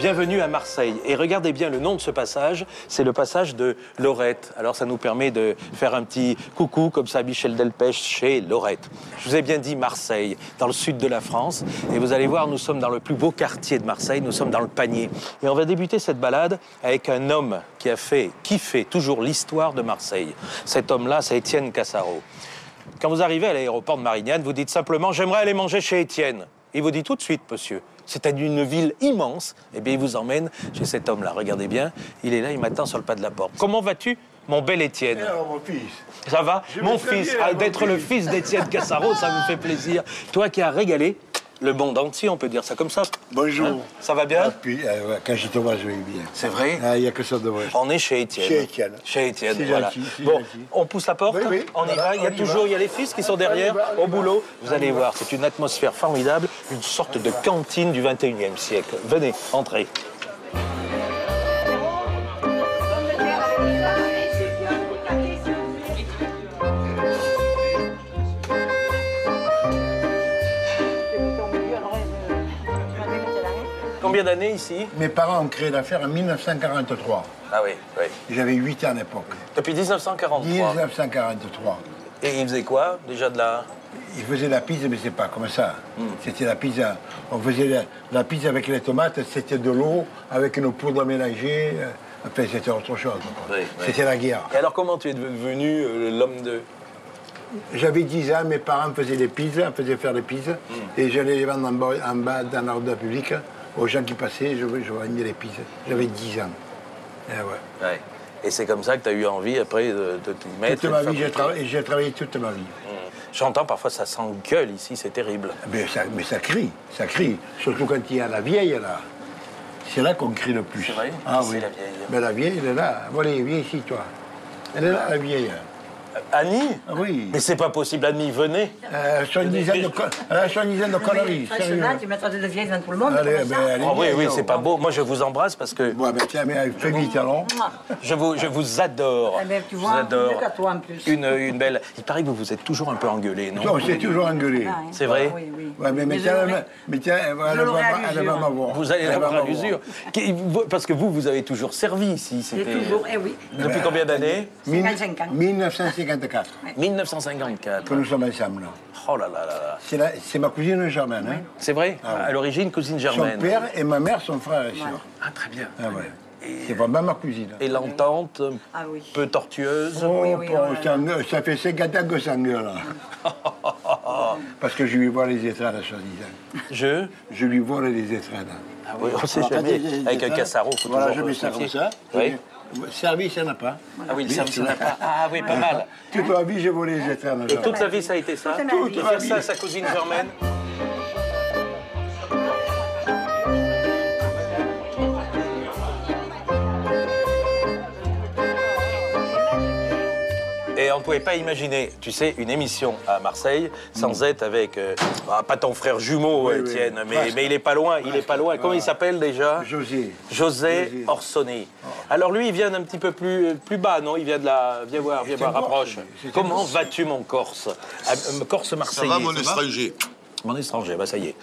bienvenue à Marseille. Et regardez bien le nom de ce passage, c'est le passage de Lorette. Alors ça nous permet de faire un petit coucou comme ça à Michel Delpech chez Lorette. Je vous ai bien dit Marseille, dans le sud de la France. Et vous allez voir, nous sommes dans le plus beau quartier de Marseille, nous sommes dans le Panier. Et on va débuter cette balade avec un homme qui a fait kiffer toujours l'histoire de Marseille. Cet homme-là, c'est Étienne Cassaro. Quand vous arrivez à l'aéroport de Marignane, vous dites simplement « J'aimerais aller manger chez Étienne ». Il vous dit tout de suite « Monsieur ». C'est une ville immense. Eh bien, il vous emmène chez cet homme-là. Regardez bien, il est là, il m'attend sur le pas de la porte. Comment vas-tu, mon bel Étienne? Alors, mon fils. Ça va? Mon fils. D'être le fils d'Étienne Cassaro, ça me fait plaisir. Toi qui as régalé le monde entier, on peut dire ça comme ça. Bonjour. Hein? Ça va bien? Puis, quand je te vois, je vais bien. C'est vrai? Il n'y a que ça de vrai. On est chez Étienne. Chez Étienne. Chez Étienne, C'est voilà. gentil, c'est Bon, gentil. on pousse la porte, Oui, oui. On y Voilà, va. Il y a on y toujours, va. il y a les fils qui sont derrière, on y au va. boulot. Vous allez voir, c'est une atmosphère formidable, une sorte de cantine du 21e siècle. Venez, entrez. Combien d'années ici? Mes parents ont créé l'affaire en 1943. Ah oui, oui. J'avais 8 ans à l'époque. Depuis 1943. 1943. Et ils faisaient quoi? Déjà de la... Ils faisaient la pizza, mais c'est pas comme ça. C'était la pizza. On faisait la pizza avec les tomates, c'était de l'eau avec une poudre mélangée. Enfin, c'était autre chose. Oui, oui. C'était la guerre. Et alors, comment tu es devenu l'homme de... J'avais 10 ans, mes parents faisaient des pizzas, faisaient faire des pizzas. Et j'allais les vendre en bas dans l'ordre public. Aux gens qui passaient, je vendais les pizzas. J'avais 10 ans. Et ouais. Ouais. Et c'est comme ça que tu as eu envie après de t'y mettre. Toute ma vie, j'ai travaillé toute ma vie. J'entends parfois ça s'engueule ici, c'est terrible. Mais ça crie, ça crie. Surtout quand il y a la vieille, là. C'est là qu'on crie le plus. C'est vrai? Ah C'est oui. la vieille. Mais la vieille, elle est là. Allez, viens ici, toi. Elle est là, la vieille. Annie? Ah oui. Mais c'est pas possible, Annie, venez. Elle a une dizaine de conneries, sérieux. Tu mettras de vieilles devant tout le monde. Allez, comme ça. ben, allez, Oh, oui, viens, oui, non. c'est pas beau. Moi, je vous embrasse parce que Ouais, mais tiens, mais fais vite, alors. je vous adore. Eh ben, tu je vois, vous adore. mieux qu'à toi, en plus. Une belle... Il paraît que vous vous êtes toujours un peu engueulé, non? On s'est toujours engueulé. Ah, hein. C'est vrai? Oui, oui. Ouais, mais je tiens, l'aurais- elle va l'aurais à elle va l'usure. m'avoir. Vous allez Elle va l'avoir à m'avoir. l'usure. Parce que vous avez toujours servi ici. J'ai toujours, eh oui. Depuis combien d'années? 55 ans. 1954, 1954. que nous sommes ensemble. Là. Oh là là là là. C'est ma cousine Germaine. Hein. C'est vrai? Ah oui. À l'origine, cousine Son Germaine. père et ma mère sont frères et sœurs. Ah, très bien. Ah ouais. C'est vraiment ma cousine. Et l'entente, un Ah oui. peu tortueuse. Oh, Oui, oui, ça fait 50 ans que ça engueule. Parce que je lui vois les étrades, soi-disant. Je lui vois les étrades. Ah oui, on ne sait Alors, jamais. regardez, Avec un étrades. Cassaro, faut Voilà, je toujours mets ça comme vérifier. ça. Oui. Service, il n'y en a pas. Ah oui, le Oui, service, tu il n'y en a vois. pas. Ah oui, pas mal. Toute ma vie, j'ai volé les étrades. Et toute sa vie, ça a été ça? Toute ma De vie. faire ça à sa cousine Germaine? Et on ne pouvait pas imaginer, tu sais, une émission à Marseille sans être avec, pas ton frère jumeau, Oui, Étienne, oui. mais il est pas loin, il est pas loin. Comment il s'appelle déjà? José. José Orsoni. Alors lui, il vient d'un petit peu plus bas, non? Il vient de la... Viens voir, C'est un rapproche. Corse, c'est un Comment Corse. vas-tu, mon Corse? Corse Ça marseillais. va, mon étranger? Mon étranger, bah ça y est.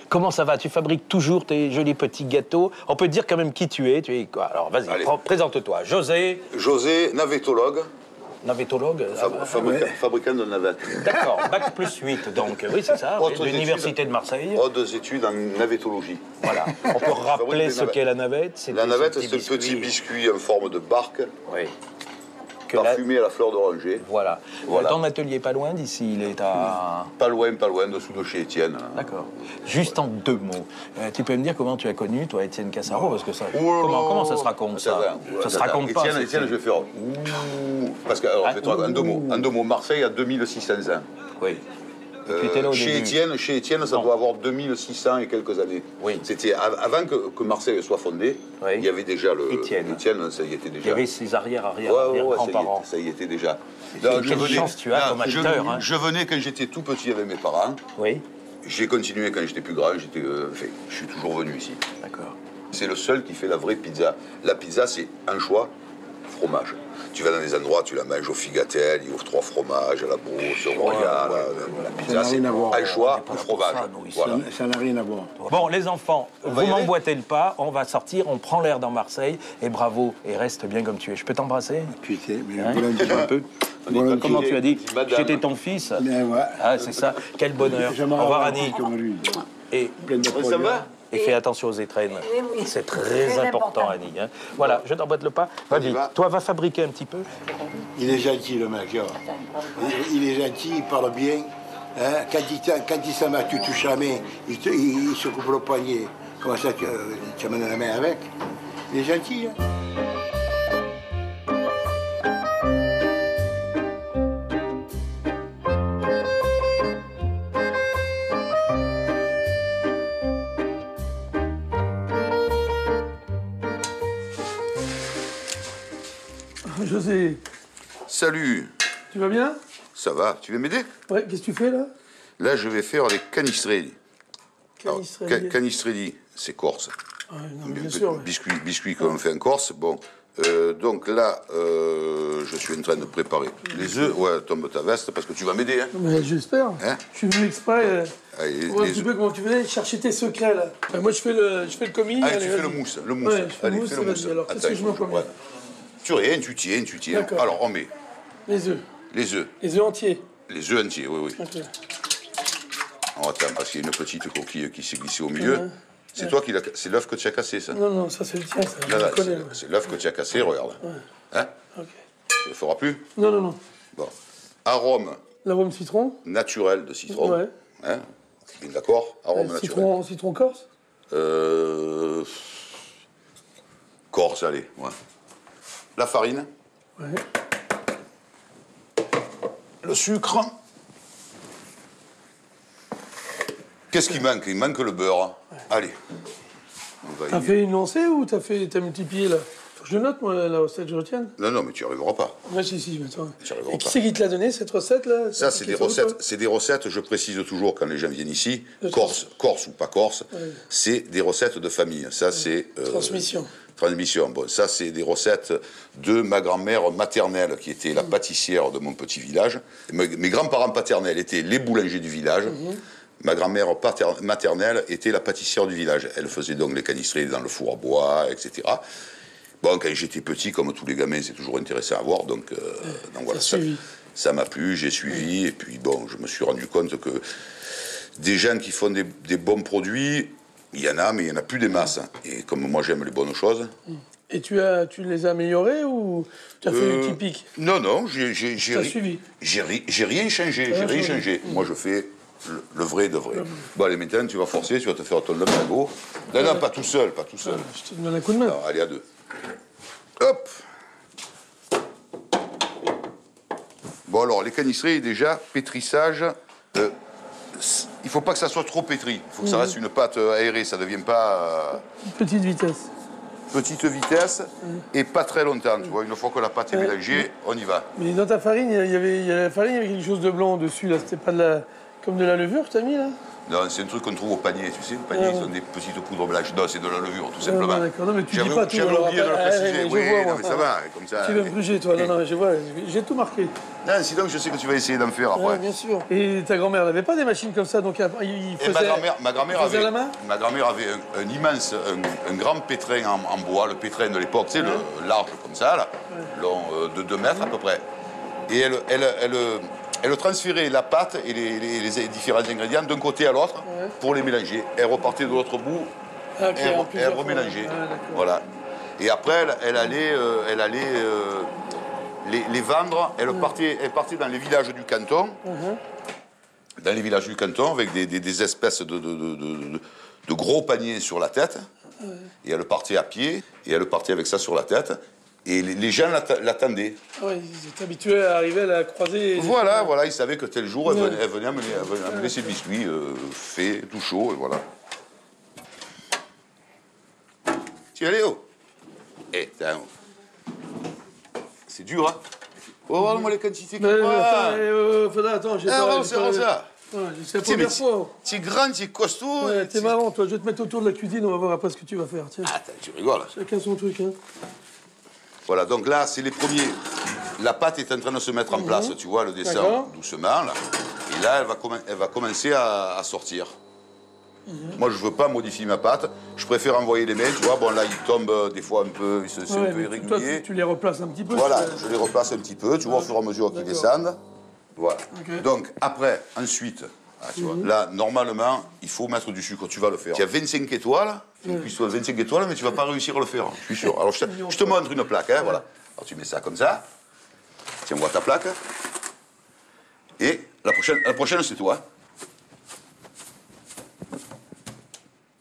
Comment ça va? Tu fabriques toujours tes jolis petits gâteaux. On peut dire quand même qui tu es. Tu es quoi? Alors vas-y, Allez. présente-toi. José, José, navettologue, navettologue. fabricant de navettes. D'accord, bac plus 8, donc. Oui, c'est ça, oui, Autres de l'Université études. de Marseille. Hautes études en navettologie. Voilà. On peut rappeler ce des qu'est la navette. La navette, c'est un petit biscuit en forme de barque, Oui. Que la- parfumé à la fleur d'oranger. Voilà. Voilà. Ton atelier est pas loin d'ici, il est à... Pas loin, dessous de chez Étienne. D'accord. Juste en 2 mots. Tu peux me dire comment tu as connu, toi, Étienne Cassaro? Parce que ça... Oh là là. Comment ça se raconte, ça? Ça se raconte pas. Étienne, je vais faire... Ouh. Parce que, alors, Ah, je vais te raconter en deux mots. Marseille a 2600 ans. Oui. Tu étais là au Chez début. Étienne, ça Non. doit avoir 2600 et quelques années. Oui. C'était avant que Marseille soit fondée. Oui. Il y avait déjà le Étienne. ça y était déjà. Il y avait ses arrière-arrière Ouais, grands-parents. ça y était déjà. Quelle chance tu as comme acteur, hein. Je venais quand j'étais tout petit avec mes parents. Oui, J'ai continué quand j'étais plus grand. Je suis toujours venu ici. d'accord. C'est le seul qui fait la vraie pizza. La pizza, c'est anchois, fromage. Tu vas dans des endroits, tu la manges au Figatel, ils ouvrent 3 fromages, à la Beauce, au Royal, la pizza, c'est anchois ou fromage. Voilà. Ça n'a rien à voir. Bon, les enfants, vous m'emboîtez le pas, on va sortir, on prend l'air dans Marseille, et bravo, et reste bien comme tu es. Je peux t'embrasser? Tu sais, mais voilà un petit peu. Voilà, comment tu as dit? Madame. J'étais ton fils. Mais ouais. Ah, c'est ça. Quel bonheur. Au revoir, Annie. Comme lui. Et, Ça va? et fais attention aux étrennes. C'est très important, Annie. Hein. Voilà, je t'emboîte le pas. Vas-y, va. toi, va fabriquer un petit peu. Il est gentil, le mec. Hein. Il est gentil, il parle bien. Hein. Quand il s'en va, tu touches la main, il se coupe le poignet. Comment ça, tu amènes la main avec? Il est gentil. Hein. José, Salut, tu vas bien? ça va? Tu veux m'aider? Ouais, qu'est-ce que tu fais là? Là, je vais faire les canistrelli. Alors, Canistrelli. Canistrelli, c'est corse. Ah, non, bien sûr. Ouais. Biscuit comme on fait en Corse. Bon, donc là, je suis en train de préparer les œufs. Ouais, tombe ta veste parce que tu vas m'aider. Hein. Mais j'espère. Hein? Je suis venu exprès Allez, pour voir un les petit œufs. peu comment tu faisais, chercher tes secrets là. Moi je fais le commis. Allez, allez, tu fais vas-y. le mousse. Ouais, je fais Allez, le mousse, fais le vas-y. mousse. Alors, qu'est-ce que je Attends, mets en premier? ouais. Tu tiens. D'accord. Alors, on met Les œufs. les œufs. Les œufs entiers. Les œufs entiers, oui. Ok. On attend parce qu'il y a une petite coquille qui s'est glissée au milieu. Ouais. C'est toi qui l'as... C'est l'œuf que tu as cassé, ça? Non, ça c'est le tien, ça. Je Là, le connais. c'est l'œuf que tu as cassé, regarde. Hein? Ok. Tu le feras plus? Non. Bon. Arôme L'arôme citron. naturel de citron. Ouais. Hein? Bien d'accord? Arôme naturel. Citron corse. Corse, allez. Ouais. La farine. Ouais. Le sucre. Qu'est-ce qui manque? Il manque le beurre. Allez. On va T'as y- fait une lancée ou t'as multiplié là? Faut que je le note moi la recette, je retienne. Non, mais tu n'y arriveras pas. Ouais, si, attends. Tu arriveras Et qui pas. c'est qui te l'a donné cette recette là? Ça, c'est des recettes, je précise toujours quand les gens viennent ici, Corse ou pas Corse, c'est des recettes de famille. Ça, c'est... Transmission. Transmission. Bon, ça, c'est des recettes de ma grand-mère maternelle, qui était la pâtissière de mon petit village. Mes grands-parents paternels étaient les boulangers du village. Ma grand-mère maternelle était la pâtissière du village. Elle faisait donc les canistrés dans le four à bois, etc. Bon, quand j'étais petit, comme tous les gamins, c'est toujours intéressant à voir. Donc voilà, ça m'a plu, j'ai suivi. Et puis, bon, je me suis rendu compte que des gens qui font des bons produits, il y en a, mais il n'y en a plus des masses. Et comme moi, j'aime les bonnes choses. Et tu les as améliorés ou tu as fait le typique? Non, j'ai suivi. J'ai rien changé, Moi, je fais le vrai de vrai. Bon, allez, maintenant, tu vas forcer, tu vas te faire ton lamago. Non, pas tout seul. Je te donne un coup de main. Alors, allez, à deux. Hop. Bon, alors, les canistrés, déjà, pétrissage. Il faut pas que ça soit trop pétri. Il faut que ça reste une pâte aérée. Ça ne devienne pas... Petite vitesse. Petite vitesse et pas très longtemps, tu vois. Une fois que la pâte est mélangée, on y va. Mais dans ta farine, il y avait la farine avec quelque chose de blanc dessus, là. C'était pas comme de la levure que t'as mis, là? Non, c'est un truc qu'on trouve au panier, tu sais. Le panier, ils ont des petites poudres blanches. Non, c'est de la levure, tout simplement. D'accord, non, mais tu dis pas tout. J'avais oublié de le préciser. Oui, vois, non, mais ça va, comme ça. Tu veux me gruger, toi? Non, je vois, j'ai tout marqué. Non, sinon, je sais que tu vas essayer d'en faire après. Ouais, bien sûr. Et ta grand-mère n'avait pas des machines comme ça, donc il faisait... Ma grand-mère faisait à la main? Ma grand-mère avait un immense, un grand pétrin en bois, le pétrin de l'époque, tu sais, le large comme ça, là, long de 2 mètres à peu près. Et elle transférait la pâte et les différents ingrédients d'un côté à l'autre pour les mélanger. Elle repartait de l'autre bout, elle remélangeait. Voilà. Et après, elle allait les vendre. Elle partait dans les villages du canton. Dans les villages du canton, avec des espèces de gros paniers sur la tête. Et elle partait à pied, et elle partait avec ça sur la tête. Et les gens l'attendaient. Ah oui, ils étaient habitués à arriver à la croisée. Voilà, ils savaient que tel jour, elle venait amener ses biscuits faits, tout chaud, et voilà. Tiens, Léo. Eh, c'est dur, hein. Oh, regarde-moi les quantités qu'il y a. Attends, j'ai Avance ça. C'est la première fois. Tu es grand, tu es costaud. Ouais, t'es marrant, toi. Je vais te mettre autour de la cuisine, on va voir après ce que tu vas faire. Tiens. Attends, tu rigoles. Chacun son truc, hein. Voilà, donc là, c'est les premiers. La pâte est en train de se mettre en place, tu vois, le dessin doucement, là. Et là, elle va commencer à sortir. Moi, je ne veux pas modifier ma pâte. Je préfère envoyer les mains, tu vois. Bon, là, ils tombent des fois un peu, c'est un peu irrégulier. Toi, tu les replaces un petit peu. Voilà, je les replace un petit peu, tu vois, au fur et à mesure qu'ils descendent. Voilà. Okay. Donc, après, ensuite, tu vois, là, normalement, il faut mettre du sucre, tu vas le faire. Tu as 25 étoiles, une cuisson de 25 étoiles, mais tu ne vas pas réussir à le faire, je suis sûr. Alors, je te montre une plaque, hein, voilà. Alors, tu mets ça comme ça. Tiens, vois ta plaque. Et la prochaine c'est toi.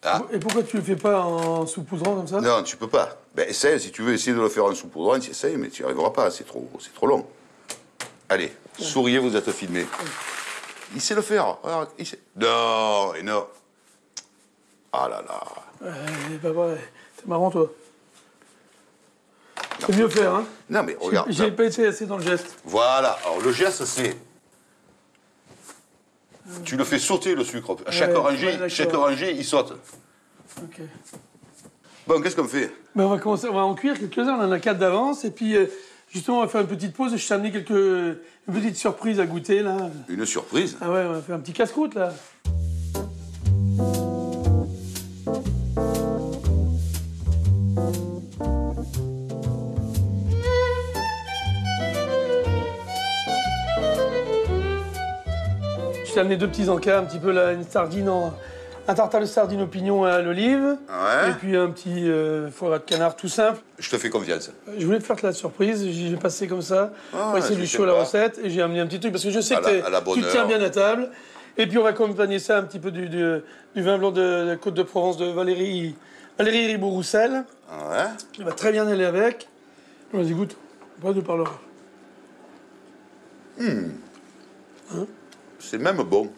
Ah. Et pourquoi tu le fais pas en saupoudrant comme ça? Non, tu peux pas. Ben, essaye, si tu veux essayer de le faire en saupoudrant, tu essayes, mais tu n'y arriveras pas, c'est trop long. Allez, souriez, vous êtes filmé. Il sait le faire. Il sait... Non, et non. Ah là là. Pas vrai. C'est marrant, toi. C'est mieux faire, hein? Non, mais regarde. J'ai pas été assez dans le geste. Voilà. Alors, le geste, c'est... Tu le fais sauter, le sucre. À chaque rangée, il saute. OK. Bon, qu'est-ce qu'on fait? Ben, on va en cuire quelques-uns. On en a 4 d'avance. Et puis, justement, on va faire une petite pause. Je t'ai amené une petite surprise à goûter, là. Une surprise? Ah ouais, on va faire un petit casse-croûte, là. Je t'ai amené 2 petits encas, un petit peu là, un tartare de sardines au pignon et à l'olive. Ouais. Et puis un petit foie gras de canard tout simple. Je te fais confiance. Je voulais te faire la surprise, j'ai passé comme ça. Pour essayer du chaud à la recette. Et j'ai amené un petit truc parce que je sais que tu te tiens bien à table. Et puis on va accompagner ça un petit peu du vin blanc de Côte de Provence de Valérie Ribot-Roussel. Ouais. Il va très bien aller avec. Vas-y, goûte. Pas de parlera. Hein? C'est même bon.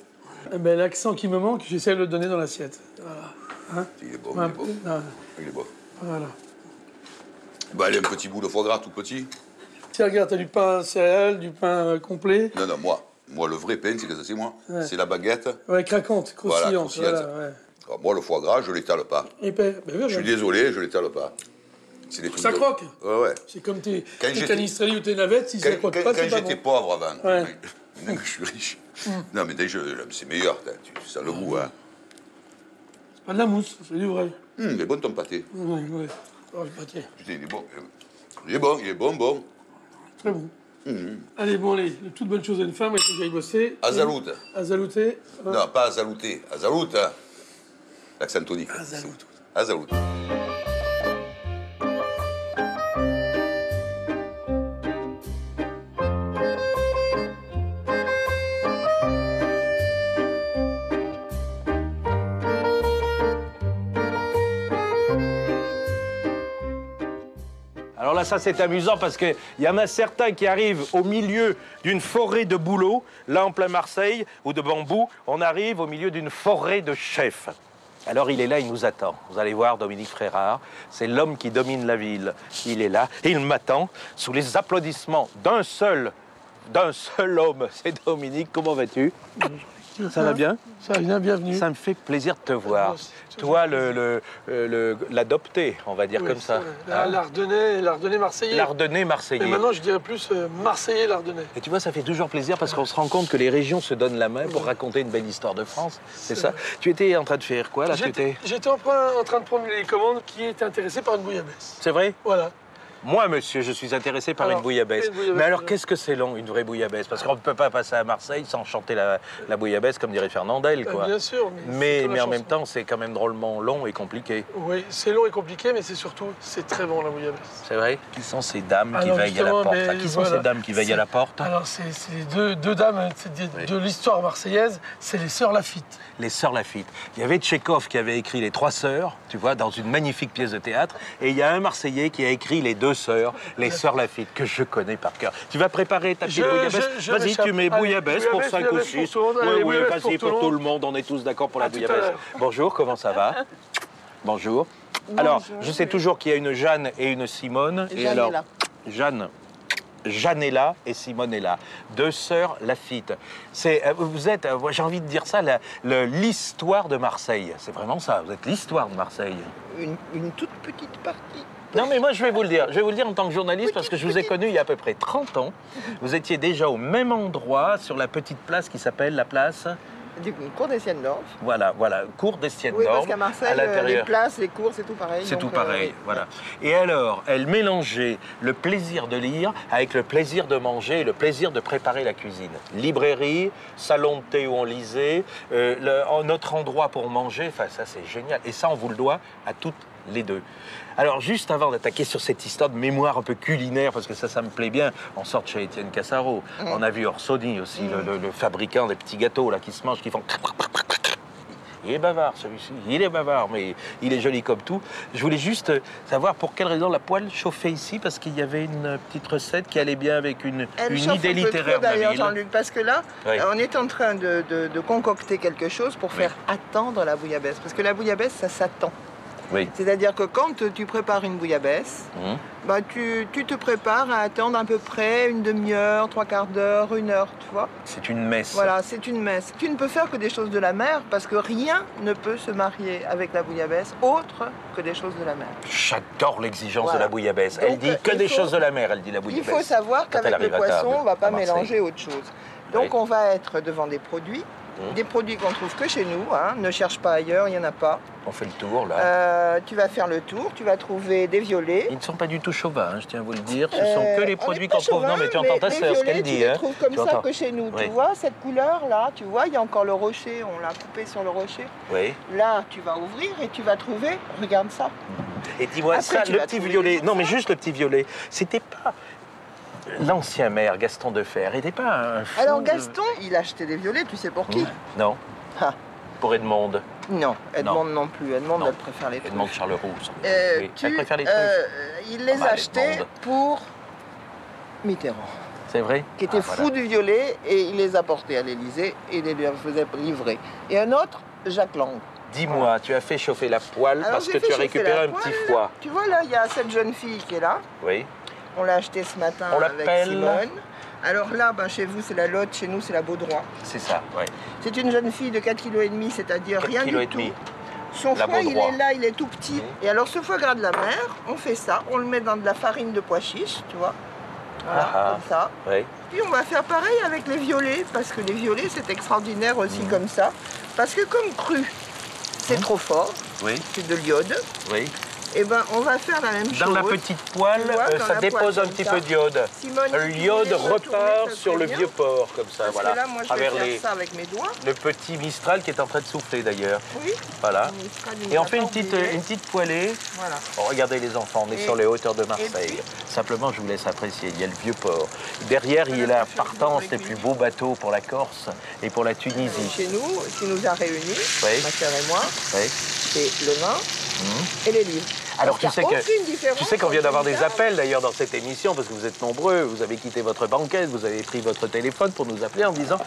Ben, l'accent qui me manque, j'essaie de le donner dans l'assiette. Voilà. Hein? Il est bon, il est bon. Voilà. Bah, allez, un petit bout de foie gras, tout petit. Tiens, regarde, t'as du pain céréales, du pain complet. Non, moi, le vrai pain, c'est que ça, c'est moi. Ouais. C'est la baguette. Ouais, craquante, croustillante. Voilà. Alors, moi, le foie gras, je l'étale pas. Épais. Ben, je suis désolé, je l'étale pas. Ça croque. Ouais. C'est comme tes canistrelli ou tes navettes, si ça croque pas, c'est pas bon. Quand j'étais pauvre avant, ouais. maintenant que je suis riche. Non, mais déjà, c'est meilleur, tu sens le goût, hein. C'est pas de la mousse, c'est du vrai. Il est bon ton pâté. Ouais. Oh, le pâté. Putain, il est bon. Très bon. Allez, bon, allez, toute bonne chose à une femme, il faut que j'aille bosser. Azaloute. Azalouté. Non, pas azalouté. Azaloute. L'accent tonique. Azaloute. Alors là, ça, c'est amusant parce qu'il y en a certains qui arrivent au milieu d'une forêt de bouleaux. Là, en plein Marseille, ou de bambou, on arrive au milieu d'une forêt de chefs. Alors, il est là, il nous attend. Vous allez voir, Dominique Frérard, c'est l'homme qui domine la ville. Il est là, et il m'attend sous les applaudissements d'un seul homme. C'est Dominique, comment vas-tu? Ça va bien? Ça va bien, bienvenue. Ça me fait plaisir de te voir. Toi, l'adopté, on va dire comme ça. L'Ardennais marseillais. L'Ardennais marseillais. Mais maintenant, je dirais plus marseillais l'Ardennais. Et tu vois, ça fait toujours plaisir parce qu'on se rend compte que les régions se donnent la main pour raconter une belle histoire de France. C'est ça? Tu étais en train de faire quoi, là? J'étais en train de prendre les commandes qui étaient intéressées par une bouillabaisse. C'est vrai? Voilà. Moi, monsieur, je suis intéressé par une bouillabaisse. Mais alors, qu'est-ce que c'est long, une vraie bouillabaisse? Parce qu'on ne peut pas passer à Marseille sans chanter la bouillabaisse, comme dirait Fernandel, quoi. Bien sûr. Mais en même temps, c'est quand même drôlement long et compliqué. Oui, c'est long et compliqué, mais c'est surtout, c'est très bon, la bouillabaisse. C'est vrai? Qui sont ces dames qui veillent à la porte? Qui sont ces dames qui veillent à la porte? Alors, c'est deux dames de l'histoire marseillaise, c'est les Sœurs Laffitte. Les Sœurs Laffitte. Il y avait Tchekhov qui avait écrit Les Trois Sœurs, tu vois, dans une magnifique pièce de théâtre. Et il y a un Marseillais qui a écrit Les Deux Sœurs, les Sœurs Laffitte, que je connais par cœur. Tu vas préparer ta petite bouillabaisse? Vas-y, tu mets bouillabaisse pour 5 ou 6. Oui, vas-y, pour tout le monde. On est tous d'accord pour la bouillabaisse. Bonjour, comment ça va? Bonjour. Alors, je sais toujours qu'il y a une Jeanne et une Simone. Et alors, Jeanne est là et Simone est là. 2 sœurs Laffitte. Vous êtes, j'ai envie de dire ça, l'histoire de Marseille. C'est vraiment ça, vous êtes l'histoire de Marseille. Une toute petite partie. Non, mais moi, je vais vous le dire. Je vais vous le dire en tant que journaliste, parce que je vous ai connu il y a à peu près 30 ans. Vous étiez déjà au même endroit, sur la petite place qui s'appelle la place... Du cours d'Estienne-Dorf. Voilà, cours d'Estienne-Dorf. Oui, parce qu'à Marseille, les places, les cours, c'est tout pareil. C'est tout pareil, voilà. Et alors, elle mélangeait le plaisir de lire avec le plaisir de manger et le plaisir de préparer la cuisine. Librairie, salon de thé où on lisait, notre endroit pour manger, enfin ça c'est génial. Et ça, on vous le doit à toutes les deux. Alors, juste avant d'attaquer sur cette histoire de mémoire un peu culinaire, parce que ça me plaît bien, on sort de chez Étienne Cassaro. On a vu Orsoni aussi, le fabricant des petits gâteaux là, qui se mangent, qui font... Il est bavard, celui-ci. Il est bavard, mais il est joli comme tout. Je voulais juste savoir pour quelle raison la poêle chauffait ici, parce qu'il y avait une petite recette qui allait bien avec une idée littéraire de la ville. Jean-Luc, parce que là, on est en train de concocter quelque chose pour faire attendre la bouillabaisse. Parce que la bouillabaisse, ça s'attend. Oui. C'est-à-dire que quand tu prépares une bouillabaisse, bah, tu te prépares à attendre à peu près une demi-heure, 3/4 d'heure, 1 heure, tu vois. C'est une messe. Voilà, c'est une messe. Tu ne peux faire que des choses de la mer parce que rien ne peut se marier avec la bouillabaisse autre que des choses de la mer. J'adore l'exigence de la bouillabaisse. Elle dit que des choses de la mer, elle dit la bouillabaisse. Il faut savoir qu'avec le poisson, on ne va pas mélanger autre chose. Donc on va être devant des produits qu'on trouve que chez nous, hein. Ne cherche pas ailleurs, il n'y en a pas. On fait le tour là. Tu vas faire le tour, tu vas trouver des violets. Ils ne sont pas du tout chauvins, hein, je tiens à vous le dire. Ce sont que les produits qu'on trouve. Non mais tu entends ta sœur, ce qu'elle dit. Tu les trouves comme ça que chez nous. Tu vois cette couleur là, tu vois, il y a encore le rocher, on l'a coupé sur le rocher. Oui. Là, tu vas ouvrir et tu vas trouver, regarde ça. Et dis-moi, ça, le petit violet, non mais juste le petit violet, c'était pas... L'ancien maire, Gaston Defferre, il n'était pas un fou. Alors Gaston, il achetait des violets, tu sais pour qui? Non. Pour Edmond. Non, Edmond non plus. Edmond, elle préfère les trucs. Edmond Charleroux. Oui. Elle préfère les trucs. Il les achetait pour Mitterrand. C'est vrai? Qui était fou du violet et il les apportait à l'Élysée et il les faisait livrer. Et un autre, Jacques Lang. Dis-moi, tu as fait chauffer la poêle parce que tu as récupéré un petit foie. Tu vois là, il y a cette jeune fille qui est là. Oui. On l'a acheté ce matin avec Simone. Alors là, ben, chez vous, c'est la Lotte, chez nous, c'est la Baudroie. C'est ça, oui. C'est une jeune fille de 4,5 kg, c'est-à-dire rien du tout. Son foie, il est là, il est tout petit. Et alors, ce foie gras de la mer, on fait ça, on le met dans de la farine de pois chiche, tu vois. Voilà, comme ça. Oui. Puis on va faire pareil avec les violets, parce que les violets, c'est extraordinaire aussi comme ça. Parce que comme cru, c'est trop fort, c'est de l'iode. Oui. Eh ben, on va faire la même chose. Dans la petite poêle, ça dépose un petit peu d'iode. L'iode repart sur le vieux porc, comme ça, voilà. Parce que là, moi, je vais faire ça avec mes doigts. Le petit Mistral qui est en train de souffler, d'ailleurs. Oui. Voilà. Et on fait une petite poêlée. Voilà. Oh, regardez les enfants, on est sur les hauteurs de Marseille. Simplement, je vous laisse apprécier. Il y a le vieux port. Derrière, il y a la partance des plus beaux bateaux pour la Corse et pour la Tunisie. Chez nous, ce qui nous a réunis, ma sœur et moi, c'est le vin et les livres. Alors tu sais qu'on vient d'avoir des appels d'ailleurs dans cette émission parce que vous êtes nombreux, vous avez quitté votre banquette, vous avez pris votre téléphone pour nous appeler en disant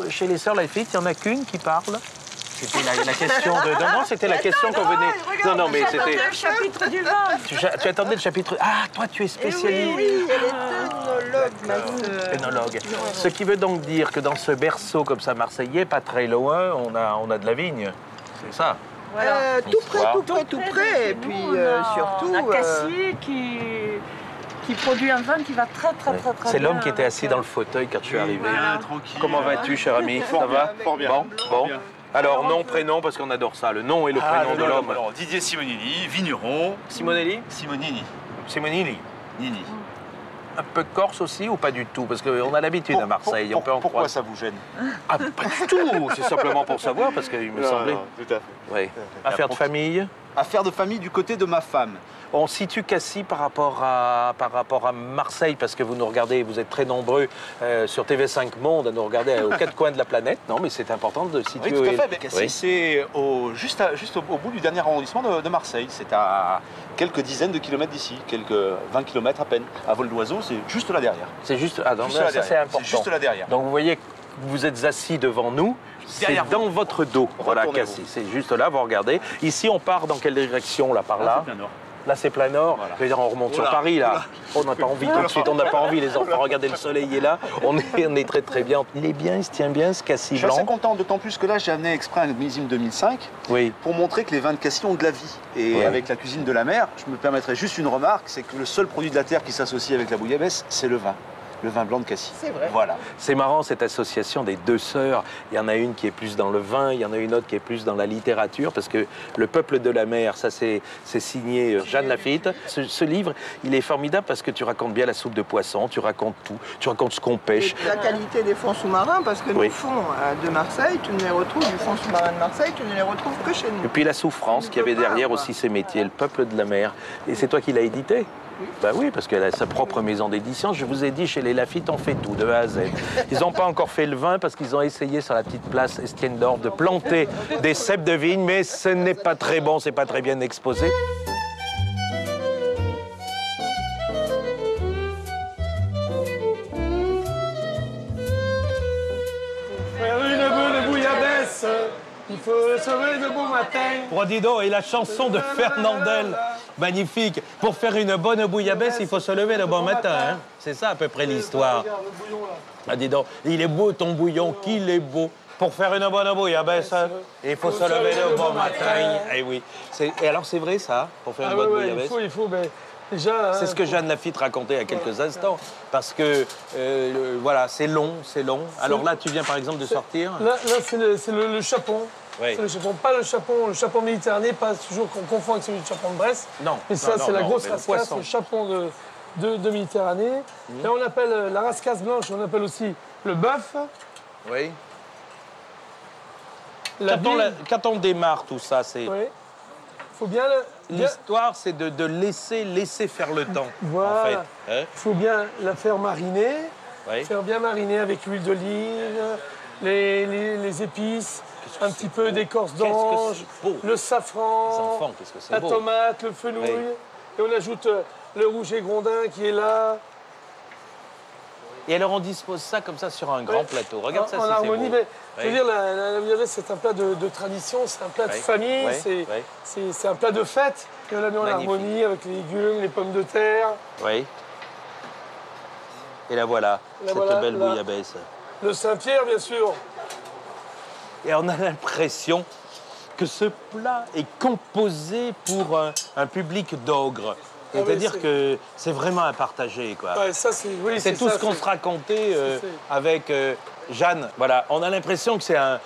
chez les sœurs Laffitte, il n'y en a qu'une qui parle. C'était la question de... Non, c'était la question qu'on venait... Non, mais c'était... le chapitre du vin. Tu attendais le chapitre... Ah, toi, tu es spécialiste. Oui, elle est œnologue, ma sœur. Œnologue. Ce qui veut donc dire que dans ce berceau comme ça marseillais, pas très loin, on a de la vigne. C'est ça. Voilà. Tout près. Et puis surtout... On a Cassier qui produit un vin qui va très bien. C'est l'homme qui était assis dans le fauteuil quand je suis arrivé. Tranquille. Comment vas-tu, cher ami? Ça va? Fort bien. Bon. Alors, nom, prénom, parce qu'on adore ça. Le nom et le prénom de l'homme. Alors, Didier Simonini, vigneron. Simonelli? Simonini. Simonini. Nini. Un peu corse aussi ou pas du tout? Parce qu'on a l'habitude à Marseille, on peut en Pourquoi croire. ça vous gêne? Ah, pas du tout. C'est simplement pour savoir, parce qu'il me semblait... Non, tout à fait. Oui. Affaire de famille? Affaire de famille du côté de ma femme. On situe Cassis par rapport à Marseille, parce que vous nous regardez, vous êtes très nombreux sur TV5 Monde à nous regarder aux quatre coins de la planète. Non, mais c'est important de situer... Oui, tout à fait. Cassis, c'est juste au bout du dernier arrondissement de Marseille. C'est à quelques dizaines de kilomètres d'ici, quelques 20 kilomètres à peine. À vol d'oiseau, c'est juste là derrière. C'est juste... Ah, donc, ça, c'est important. C'est juste là derrière. Donc, vous voyez que vous êtes assis devant nous. C'est dans votre dos. Voilà, Cassis. C'est juste là, vous regardez. Ici, on part dans quelle direction, là, par là? Plein nord. Là, c'est plein nord. Voilà. Je veux dire, on remonte sur Paris, là. On n'a pas envie tout de suite, on n'a pas envie, les enfants. Regardez, le soleil est là. On est très, très bien. Il est bien, il se tient bien, ce cassis Je suis blanc. assez content, d'autant plus que là, j'ai amené exprès un millésime 2005 Oui. pour montrer que les vins de cassis ont de la vie. Et avec la cuisine de la mer, je me permettrai juste une remarque, c'est que le seul produit de la terre qui s'associe avec la bouillabaisse, c'est le vin. Le vin blanc de cassis. C'est vrai. Voilà. C'est marrant, cette association des deux sœurs. Il y en a une qui est plus dans le vin, il y en a une autre qui est plus dans la littérature, parce que Le Peuple de la mer, ça c'est signé Jeanne Lafitte. Ce livre, il est formidable parce que tu racontes bien la soupe de poisson, tu racontes tout, tu racontes ce qu'on pêche. Et la qualité des fonds sous-marins, parce que nos fonds de Marseille, tu ne les retrouves, du fond sous-marin de Marseille, tu ne les retrouves que chez nous. Et puis la souffrance qui avait derrière aussi ses métiers, Le Peuple de la mer. Et c'est toi qui l'as édité? Ben oui, parce qu'elle a sa propre maison d'édition. Je vous ai dit, chez les Lafitte, on fait tout, de A à Z. Ils n'ont pas encore fait le vin parce qu'ils ont essayé sur la petite place Estienne-d'Or de planter des cèpes de vigne, mais ce n'est pas très bon, c'est pas très bien exposé. Faire une bonne bouillabaisse, il faut se lever de bon matin. Prodido et la chanson de Fernandel. Magnifique. Pour faire une bonne bouillabaisse, il faut se lever le bon matin. Hein. C'est ça à peu près l'histoire. Ah, dis donc, il est beau ton bouillon, qu'il est beau. Pour faire une bonne bouillabaisse, il faut se lever le bon matin. Eh oui. Et alors, c'est vrai ça, pour faire une bonne bouillabaisse? Il faut, déjà... C'est ce que Jeanne Lafitte racontait il y a quelques instants. Parce que, voilà, c'est long, c'est long. Alors là, tu viens par exemple de sortir... Là c'est le chapon. Oui. C'est le chapon, pas le chapon méditerranéen, pas toujours qu'on confond avec celui du chapon de Brest. Non. Mais ça, c'est la grosse rascasse, poisson. le chapon de Méditerranée. Là, on appelle la rascasse blanche, on appelle aussi le bœuf. Oui. La bille. Quand on démarre tout ça, c'est... Oui. Faut bien... L'histoire, c'est de laisser faire le temps, Voilà. en fait. Hein? Il faut bien la faire mariner, Oui. faire bien mariner avec l'huile d'olive, les épices, un petit peu d'écorce d'ange, le safran, la tomate, le fenouil. Oui. Et on ajoute le rouge et grondin qui est là. Et alors on dispose ça comme ça sur un grand plateau. Regarde ça, en si harmonie, c'est beau. Je veux dire, la bouillabaisse, c'est un plat de tradition, c'est un plat de famille, c'est un plat de fête. Et on l'a mis en harmonie avec les légumes, les pommes de terre. Oui. Et la voilà, cette belle bouillabaisse. Le Saint-Pierre, bien sûr. Et on a l'impression que ce plat est composé pour un public d'ogres. C'est-à-dire que c'est vraiment à partager, quoi. Ouais, ça, c'est tout ce qu'on se racontait avec Jeanne. Voilà, on a l'impression que c'est un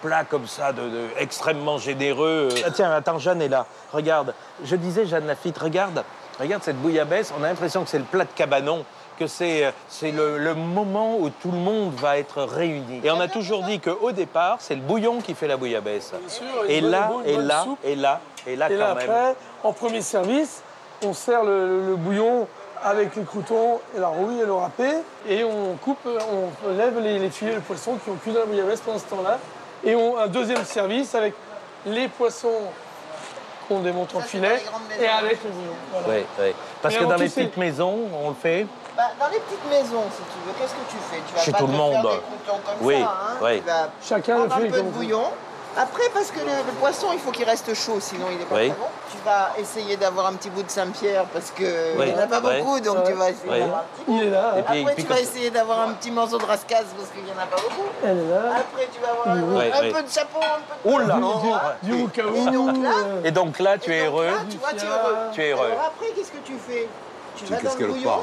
plat comme ça, extrêmement généreux. Ah, tiens, attends, Jeanne est là. Regarde, je disais, Jeanne Lafitte, regarde cette bouillabaisse. On a l'impression que c'est le plat de cabanon, que c'est le moment où tout le monde va être réuni. Et on a toujours dit qu'au départ, c'est le bouillon qui fait la bouillabaisse. Et là, quand même. Après, en premier service, on sert le bouillon avec les croutons et la rouille et le râpé. Et on coupe, on lève les filets de poisson qui ont cuit dans la bouillabaisse pendant ce temps-là. Et un deuxième service avec les poissons qu'on démonte en filet et avec le bouillon. Voilà. Oui. Parce que dans les petites maisons, on le fait. Dans les petites maisons, si tu veux, qu'est-ce que tu fais? Tu vas Chez pas tout te le monde. faire des croutons comme ça, hein. Oui. Tu vas Chacun le prendre fait un peu de comme bouillon. Après, parce que le poisson, il faut qu'il reste chaud, sinon il n'est pas très bon. Tu vas essayer d'avoir un petit bout de Saint-Pierre parce qu'il n'y en a pas beaucoup, donc tu vas essayer d'avoir un petit bout. Il est là. Après, tu vas essayer d'avoir un petit morceau de rascasse parce qu'il n'y en a pas beaucoup. Elle est là. Après, tu vas avoir un peu de chapeau, un peu de... Oh là Du Rukaou. Et donc là, tu es heureux. Là, tu vois, tu es heureux. Tu es heureux. Alors après, qu'est-ce que tu fais? Tu vas dans le bouillon.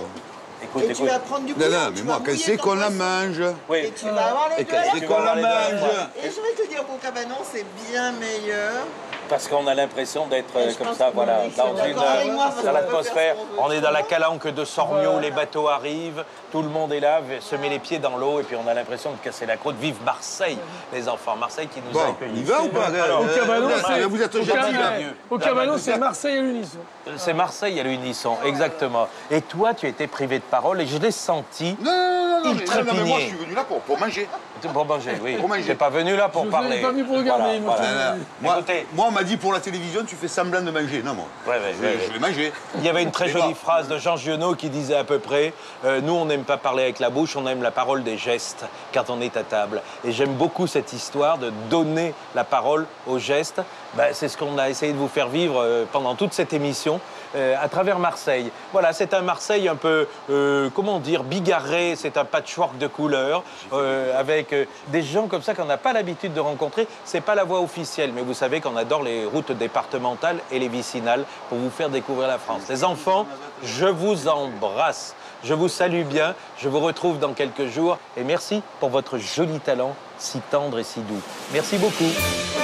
Écoute, Et tu vas prendre du bouillon. Non, mais moi, quand c'est qu'on la mange. Oui. Et tu vas avoir les deux. C'est qu'on la mange. Et je vais te dire qu'au cabanon, c'est bien meilleur. Parce qu'on a l'impression d'être comme pense ça, qu'on voilà, est d'accord avec moi, parce dans qu'on l'atmosphère. peut faire ce qu'on veut. On est dans la calanque de Sormiaux, les bateaux arrivent, tout le monde est là, se met les pieds dans l'eau et puis on a l'impression de casser la croûte. Vive Marseille, les enfants. Marseille qui nous a accueillis. Il va ou pas? Au cabanon, Vous êtes gentil, là. Au cabanon, c'est Marseille à l'unisson. C'est Marseille à l'unisson, exactement. Et toi, tu étais privé de parole et je l'ai senti. Non, il trépignait. Non, mais moi, je suis venu là pour manger. Pour manger, oui. Pour manger. T'es pas venu là pour parler. Je suis pas venu pour regarder. Moi, on m'a dit pour la télévision, tu fais semblant de manger. Non, moi. Je vais manger. Il y avait une très jolie phrase de Jean Giono qui disait à peu près nous, on n'aime pas parler avec la bouche, on aime la parole des gestes quand on est à table. Et j'aime beaucoup cette histoire de donner la parole aux gestes. C'est ce qu'on a essayé de vous faire vivre pendant toute cette émission à travers Marseille. Voilà, c'est un Marseille un peu, comment dire, bigarré, c'est un patchwork de couleurs, avec des gens comme ça qu'on n'a pas l'habitude de rencontrer. C'est pas la voie officielle, mais vous savez qu'on adore les routes départementales et les vicinales pour vous faire découvrir la France. Les enfants, je vous embrasse. Je vous salue bien, je vous retrouve dans quelques jours et merci pour votre joli talent si tendre et si doux. Merci beaucoup.